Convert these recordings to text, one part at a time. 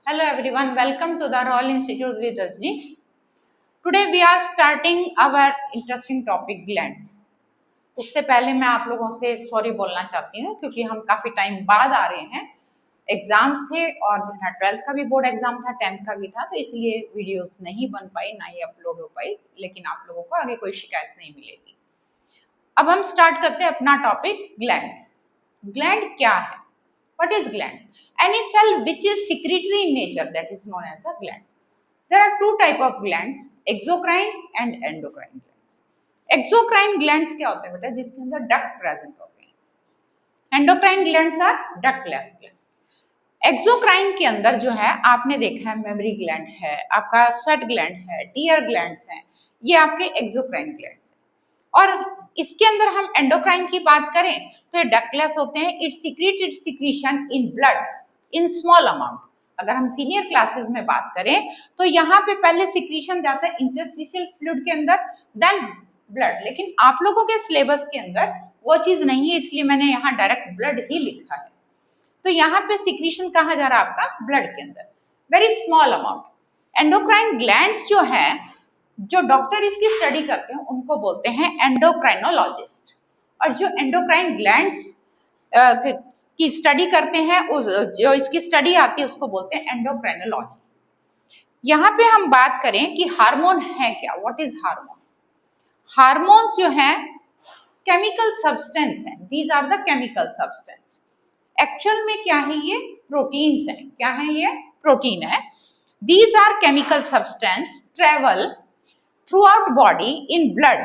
Hello everyone, welcome to the Royal Institute with Rajni. Today we are starting our interesting topic gland. उससे पहले मैं आप लोगों से सॉरी बोलना चाहती हूँ क्योंकि हम काफी टाइम बाद आ रहे हैं। एग्जाम्स थे और जो है 12th का भी बोर्ड एग्जाम था, 10th का भी था, तो इसलिए वीडियोस नहीं बन पाई, ना ही अपलोड हो पाई, लेकिन आप लोगों को आगे कोई शिकायत नहीं मिलेगी। अब हम स्टार्ट करते हैं अपना टॉपिक ग्लैंड। ग्लैंड क्या है? What is gland? Any cell which is secretory in nature, that is known as a gland. There are two type of glands, exocrine and endocrine glands. Exocrine glands क्या होते हैं बेटा? जिसके अंदर duct present होते हैं. Endocrine glands are ductless gland. Exocrine के अंदर जो है आपने देखा है मेमोरी ग्लैंड है, आपका स्वेट ग्लैंड है, टीयर ग्लैंड्स हैं, ये आपके एक्सोक्राइन ग्लैंड्स हैं। और इसके अंदर हम एंडोक्राइन की बात करें तो ये डक्टलेस होते हैं। It secret it's secretion in blood in small amount. अगर हम सीनियर क्लासेस में बात करें तो यहाँ पे पहले सीक्रेशन जाता है इंटरस्टिशियल फ्लूइड के अंदर, देन ब्लड। लेकिन आप लोगों के सिलेबस के अंदर वो चीज नहीं है, इसलिए मैंने यहाँ डायरेक्ट ब्लड ही लिखा है। तो यहाँ पे सीक्रेशन कहाँ जा रहा है आपका? ब्लड के अंदर, very small amount. Endocrine glands जो है, जो डॉक्टर इसकी स्टडी करते हैं उनको बोलते हैं एंडोक्राइनोलॉजिस्ट, और जो एंडोक्राइन ग्लैंड्स की स्टडी करते हैं, जो इसकी स्टडी आती है उसको बोलते हैं एंडोक्राइनोलॉजी। यहाँ पे हम बात करें कि हार्मोन है क्या, व्हाट इज हार्मोन? हार्मोन्स जो है केमिकल सब्सटेंस है, these are the chemical substance. Actual में क्या है? ये प्रोटीन्स है। क्या है? ये प्रोटीन है। These are chemical substance travel throughout body in blood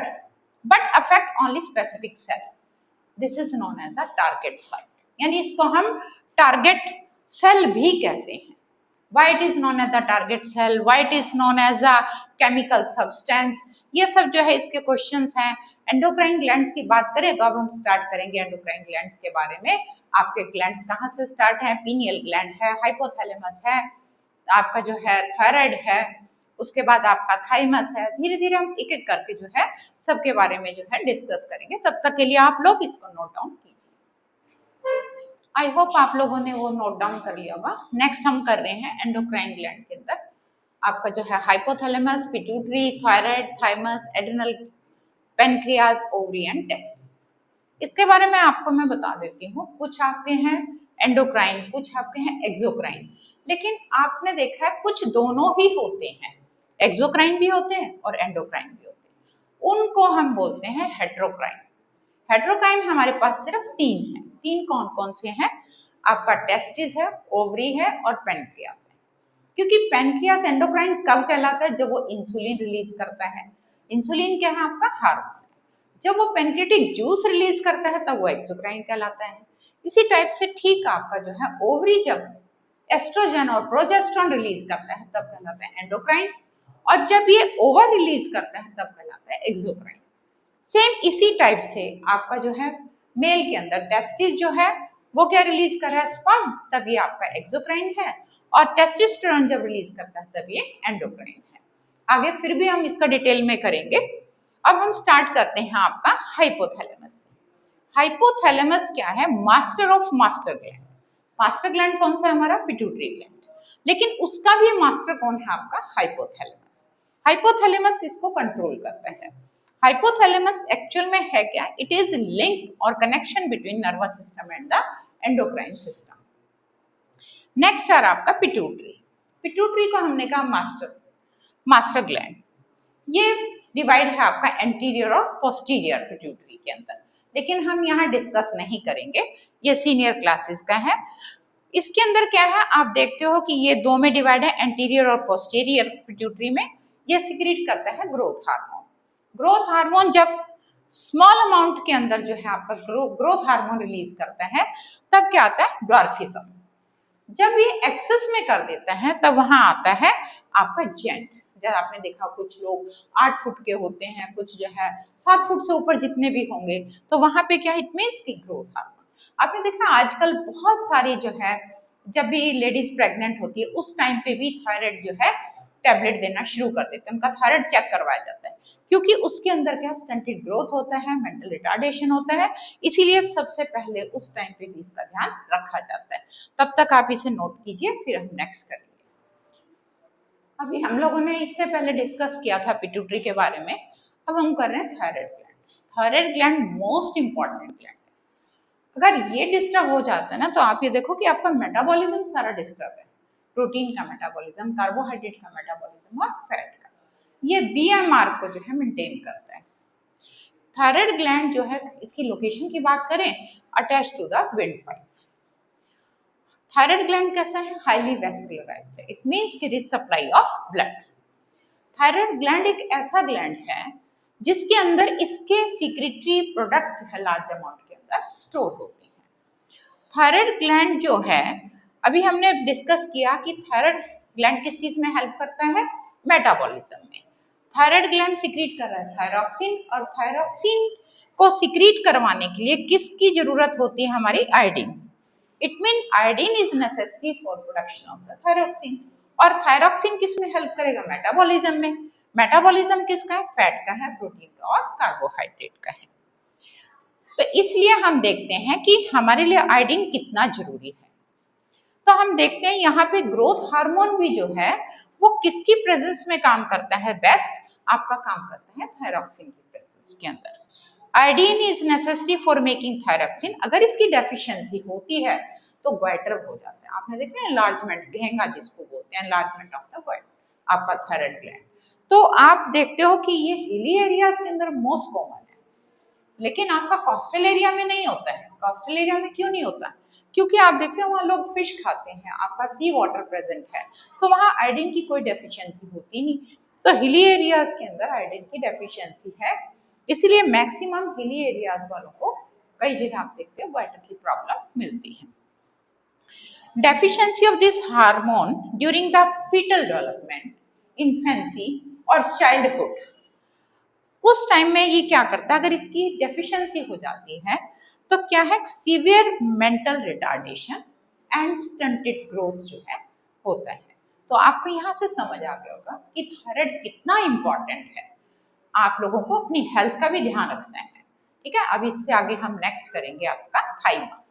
but affect only specific cell. This is known as a target site. यानी इसको हम टारगेट सेल भी कहते हैं। Why it is known as the target cell? Why it is known as a chemical substance? ये सब जो है इसके क्वेश्चंस हैं। एंडोक्राइन ग्लैंड्स की बात करें तो अब हम स्टार्ट करेंगे एंडोक्राइन ग्लैंड्स के बारे में। आपके ग्लैंड्स कहाँ से स्टार्ट है? पीनियल ग्लैंड है, हाइपोथैलेमस है, आपका जो है थायराइड है, उसके बाद आपका थाइमस है। धीरे धीरे हम एक एक करके जो है सबके बारे में जो है डिस्कस करेंगे। तब तक के लिए आप लोग इसको नोट डाउन कीजिए। आई होप आप लोगों ने वो नोट डाउन कर लिया होगा। नेक्स्ट हम कर रहे हैं एंडोक्राइन ग्लैंड के अंदर आपका जो है hypothalamus, pituitary, thyroid, thymus, adrenal, pancreas, ovary and testis. इसके बारे में आपको मैं बता देती हूँ। कुछ आपके हैं एंडोक्राइन, कुछ आपके हैं एक्सोक्राइन, लेकिन आपने देखा है कुछ दोनों ही होते हैं, एक्सोक्राइन भी होते हैं और एंडोक्राइन भी होते हैं। उनको हम बोलते हैं हेट्रोक्राइन। हेट्रोक्राइन हमारे पास सिर्फ 3 है। 3 कौन कौन से हैं? आपका टेस्टिस है, ओवरी है और पेनक्रियास है। क्योंकि पेनक्रियास एंडोक्राइन कब कहलाता है? जब वो इंसुलिन रिलीज करता है। इंसुलिन क्या है? आपका हार्मोन। जब वो पेनक्रियाटिक जूस रिलीज करता है तब वो एक्सोक्राइन कहलाता है। इसी टाइप से ठीक आपका जो है ओवरी जब एस्ट्रोजन और प्रोजेस्टेरोन रिलीज करता है तब कहलाता है एंडोक्राइन, और जब ये ओवर रिलीज करता है तब कहलाता है एक्सोक्राइन। सेम इसी टाइप से आपका जो है मेल के अंदर टेस्टिस जो है वो क्या रिलीज कर रहा है? स्पर्म, तब ये आपका एक्सोक्राइन है, और टेस्टोस्टेरोन जब रिलीज करता है तब ये एंडोक्राइन है। आगे फिर भी हम इसका डिटेल में करेंगे। अब हम स्टार्ट करते हैं आपका हाइपोथैलेमस से। हाइपोथैलेमस क्या है? Master of master gland. Master gland कौन सा है हमारा? Pituitary gland. लेकिन उसका भी मास्टर कौन है? आपका हाइपोथैलेमस। हाइपोथैलेमस इसको कंट्रोल करता है। हाइपोथैलेमस एक्चुअल में है क्या? इट इज लिंक और connection between nervous system and the endocrine system. Next है आपका पिट्यूटरी। पिट्यूटरी को हमने कहा मास्टर ग्लैंड। ये डिवाइड है आपका एंटीरियर और पोस्टीरियर पिट्यूटरी के अंदर, लेकिन हम यहाँ डिस्कस नहीं करेंगे, ये सीनियर क्लासेस का है। इसके अंदर क्या है? आप देखते हो कि ये 2 में डिवाइड है, एंटीरियर और पोस्टीरियर पिट्यूटरी में। ये सीक्रेट करता है ग्रोथ हार्मोन। ग्रोथ हार्मोन जब स्मॉल अमाउंट के अंदर जो है आपका ग्रोथ हार्मोन रिलीज करता है तब क्या आता है? ड्वार्फिज्म। जब ये एक्सेस में कर देता है तब वहां आता है आपका जेंट। जब आपने देखा कुछ लोग 8 फुट के होते हैं, कुछ जो है 7 फुट से ऊपर जितने भी होंगे, तो वहां पे क्या? इट मीन्स की ग्रोथ हार्मोन। आपने देखा आजकल बहुत सारी जो है जब भी लेडीज प्रेग्नेंट होती है उस टाइम पे भी थायराइड जो है टैबलेट देना शुरू कर देते हैं, उनका थायराइड चेक करवाया जाता है, क्योंकि उसके अंदर क्या? स्टंटेड ग्रोथ होता है, मेंटल रिटार्डेशन होता है, इसीलिए सबसे पहले उस टाइम पे भी इसका ध्यान रखा जाता है। तब तक आप इसे नोट कीजिए, फिर हम नेक्स्ट करेंगे। अभी हम लोगों ने इससे पहले डिस्कस किया था पिट्यूटरी के बारे में, अब हम कर रहे हैं thyroid gland. Thyroid gland most important gland है। अगर ये डिस्टर्ब हो जाता है ना तो आप ये देखो कि आपका मेटाबॉलिज्म सारा डिस्टर्ब है, प्रोटीन का मेटाबॉलिज्म, कार्बोहाइड्रेट का मेटाबॉलिज्म और फैट का। ये बीएमआर को जो है मेंटेन करता है। थायराइड ग्लैंड जो है, इसकी लोकेशन की बात करें, attach to the windpipe. Thyroid gland कैसा है? हाईली वेस्कुलराइज्ड है। इट मींस कि rich supply of blood. Thyroid gland एक ऐसा ग्लैंड है जिसके अंदर इसके सीक्रेटरी प्रोडक्ट है लार्ज अमाउंट के अंदर स्टोर होते हैं। थायराइड ग्लैंड जो है, अभी हमने डिस्कस किया कि थायराइड ग्लैंड किस चीज में हेल्प करता है? मेटाबॉलिज्म में। थायराइड ग्लैंड सिक्रीट कर रहा है थायरॉक्सिन, और थायरॉक्सिन को सिक्रीट करवाने के लिए किसकी जरूरत होती है? हमारी iodine. It mean iodine is necessary for production of the thyroxine. और थायरॉक्सिन किस में हेल्प करेगा? मेटाबॉलिज्म में। मेटाबॉलिज्म किसका है? फैट का है, प्रोटीन का और कार्बोहाइड्रेट का है। तो इसलिए हम देखते हैं कि हमारे लिए आयोडीन कितना जरूरी है। तो हम देखते हैं यहाँ पे ग्रोथ हार्मोन भी जो है वो किसकी प्रेजेंस में काम करता है? बेस्ट आपका काम करता है थायरॉक्सिन की प्रेजेंस के अंदर। Iodine is necessary for making thyroxine. अगर इसकी डेफिशिएंसी होती है तो ग्वाइटर हो जाता है। आपने देखा है एनलार्जमेंट, घेंगा जिसको बोलते हैं, एनलार्जमेंट ऑफ द ग्वाइटर, आपका थायराइड ग्लैंड। तो आप देखते हो कि ये हिली एरियाज के अंदर मोस्ट कॉमन है, लेकिन आपका कोस्टल एरिया में नहीं होता है। कोस्टल एरिया में क्यों नहीं होता? क्योंकि आप देखते हो वहाँ लोग फिश खाते हैं, आपका सी वाटर प्रेजेंट है, तो वहाँ आयोडीन की कोई डेफिशिएंसी होती नहीं। तो हिली एरियाज के अंदर आयोडीन की डेफिशिएंसी है, इसलिए मैक्सिमम हिली एरियाज वालों को कई जगह आप देखते हो ग्वाइटर की प्रॉब्लम मिलती है। Deficiency of this hormone during the foetal development, infancy और चाइल्डहुड, उस टाइम में ये क्या करता है? अगर इसकी डेफिशिएंसी हो जाती है तो क्या है? Severe mental retardation and stunted growth जो है होता है। तो आपको यहाँ से समझ आ गया होगा कि थायराइड कितना इंपॉर्टेंट है। आप लोगों को अपनी हेल्थ का भी ध्यान रखना है, ठीक है। अब इससे आगे हम नेक्स्ट करेंगे आपका थाइमस।